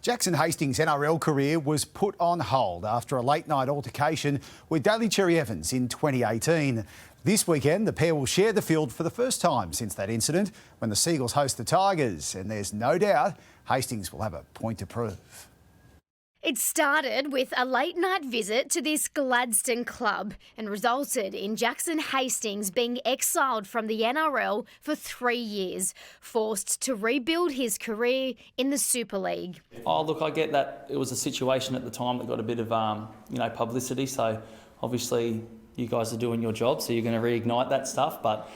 Jackson Hastings' NRL career was put on hold after a late-night altercation with Daly Cherry Evans in 2018. This weekend, the pair will share the field for the first time since that incident when the Seagulls host the Tigers, and there's no doubt Hastings will have a point to prove. It started with a late-night visit to this Gladstone club and resulted in Jackson Hastings being exiled from the NRL for 3 years, forced to rebuild his career in the Super League. Oh, look, I get that it was a situation at the time that got a bit of, publicity, so obviously you guys are doing your job, so you're going to reignite that stuff, but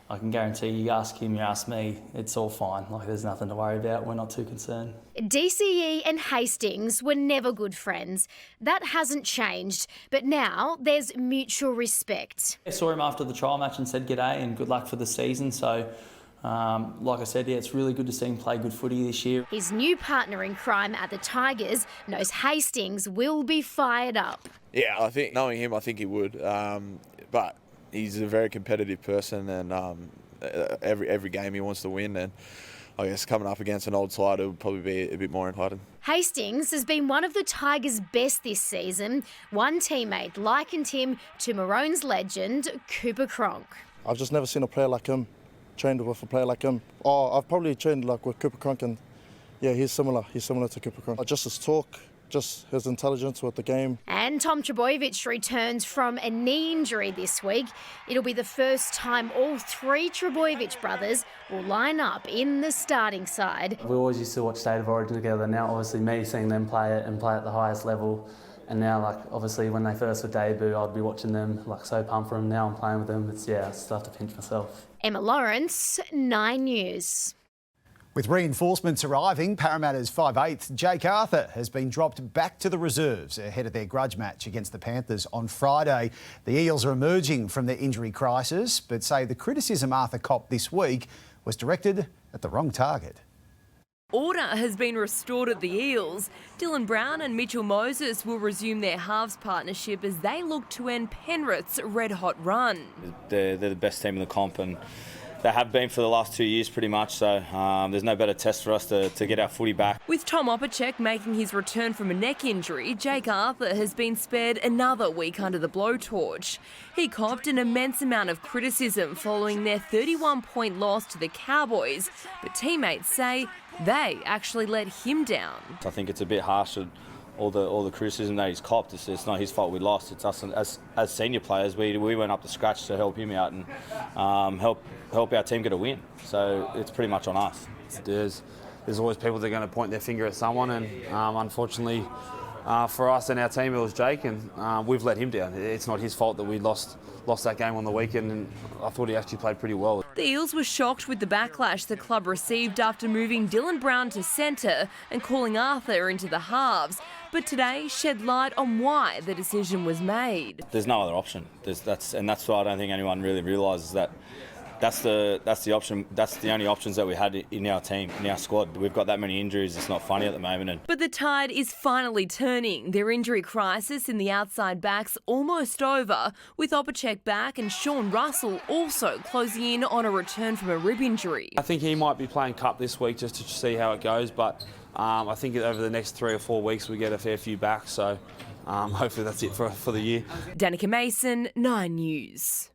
I can guarantee you ask him, you ask me, it's all fine. Like, there's nothing to worry about. We're not too concerned. DCE and Hastings were never good friends. That hasn't changed, but now there's mutual respect. I saw him after the trial match and said g'day and good luck for the season. So, like I said, it's really good to see him play good footy this year. His new partner in crime at the Tigers knows Hastings will be fired up. Yeah, I think knowing him, I think he would. But he's a very competitive person, and every game he wants to win. And I guess coming up against an old side, it would probably be a bit more exciting. Hastings has been one of the Tigers' best this season. One teammate likened him to Maroons legend Cooper Cronk. I've just never seen a player like him, trained with a player like him. Oh, I've probably trained with Cooper Cronk, and yeah, he's similar. He's similar to Cooper Cronk. Just his talk, just his intelligence with the game. And Tom Trbojevic returns from a knee injury this week. It'll be the first time all three Trbojevic brothers will line up in the starting side. We always used to watch State of Origin together. Now, obviously, me seeing them play it and play at the highest level. And now, obviously, when they first would debut, I'd be watching them, so pumped for them. Now I'm playing with them. I still have to pinch myself. Emma Lawrence, 9 News. With reinforcements arriving, Parramatta's 5'8" Jake Arthur has been dropped back to the reserves ahead of their grudge match against the Panthers on Friday. The Eels are emerging from their injury crisis, but say the criticism Arthur copped this week was directed at the wrong target. Order has been restored at the Eels. Dylan Brown and Mitchell Moses will resume their halves partnership as they look to end Penrith's red-hot run. They're the best team in the comp, and they have been for the last 2 years pretty much, so there's no better test for us to get our footy back. With Tom Opacek making his return from a neck injury, Jake Arthur has been spared another week under the blowtorch. He copped an immense amount of criticism following their 31-point loss to the Cowboys, but teammates say they actually let him down. I think it's a bit harsh, all the criticism that he's copped. It's not his fault we lost. It's us as senior players. We went up to scratch to help him out and help our team get a win. So it's pretty much on us. There's always people that are going to point their finger at someone, and unfortunately for us and our team, it was Jake, and we've let him down. It's not his fault that we lost that game on the weekend, and I thought he actually played pretty well. The Eels were shocked with the backlash the club received after moving Dylan Brown to centre and calling Arthur into the halves. But today shed light on why the decision was made. There's no other option. That's what I don't think anyone really realises, that that's the option. That's the only options that we had in our team, in our squad. We've got that many injuries. It's not funny at the moment. But the tide is finally turning. Their injury crisis in the outside backs almost over, with Opacek back and Sean Russell also closing in on a return from a rib injury. I think he might be playing cup this week just to see how it goes, but I think over the next 3 or 4 weeks we get a fair few back. So hopefully that's it for the year. Danica Mason, 9 News.